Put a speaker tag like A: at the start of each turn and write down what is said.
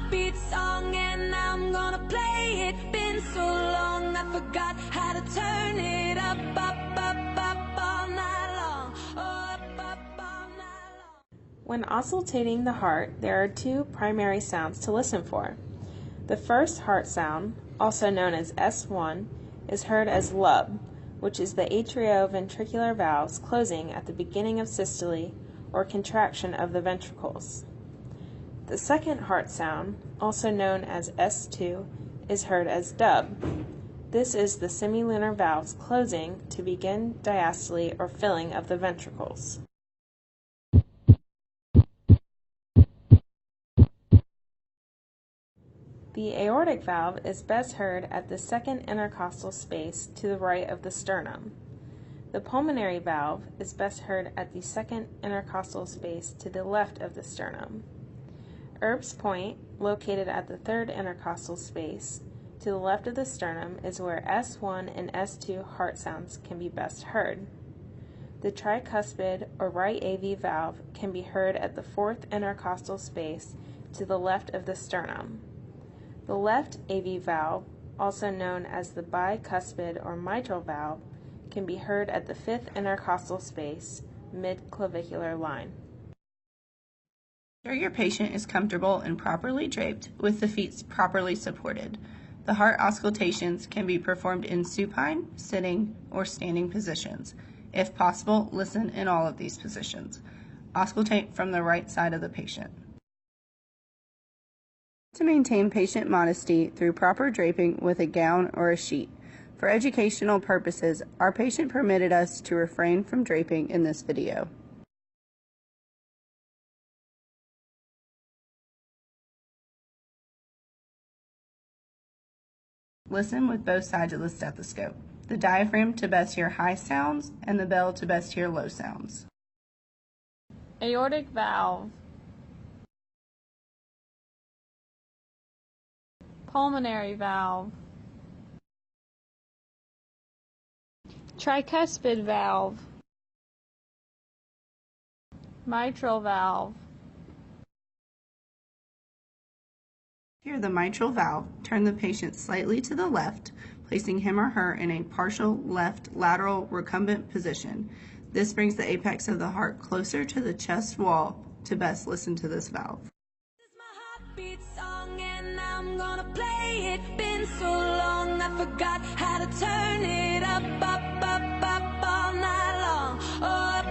A: heartbeat song and I'm gonna play it. Been so long I forgot how to turn it up, up, up, up all night long. Oh, up, up all night long.
B: When auscultating the heart, there are two primary sounds to listen for. The first heart sound, also known as S1, is heard as lub, which is the atrioventricular valves closing at the beginning of systole or contraction of the ventricles. The second heart sound, also known as S2, is heard as dub. This is the semilunar valves closing to begin diastole or filling of the ventricles. The aortic valve is best heard at the second intercostal space to the right of the sternum. The pulmonary valve is best heard at the second intercostal space to the left of the sternum. Erb's point, located at the third intercostal space to the left of the sternum, is where S1 and S2 heart sounds can be best heard. The tricuspid or right AV valve can be heard at the fourth intercostal space to the left of the sternum. The left AV valve, also known as the bicuspid or mitral valve, can be heard at the fifth intercostal space, mid-clavicular line.
C: Ensure your patient is comfortable and properly draped with the feet properly supported. The heart auscultations can be performed in supine, sitting, or standing positions. If possible, listen in all of these positions. Auscultate from the right side of the patient. To maintain patient modesty through proper draping with a gown or a sheet. For educational purposes, our patient permitted us to refrain from draping in this video. Listen with both sides of the stethoscope. The diaphragm to best hear high sounds and the bell to best hear low sounds.
B: Aortic valve. Pulmonary valve. Tricuspid valve. Mitral valve.
C: Hear the mitral valve, turn the patient slightly to the left, placing him or her in a partial left lateral recumbent position. This brings the apex of the heart closer to the chest wall to best listen to this valve.
A: This is my heartbeat song and I'm gonna play it. Been so long I forgot how to turn it up, up, up, up all night long. Oh, up,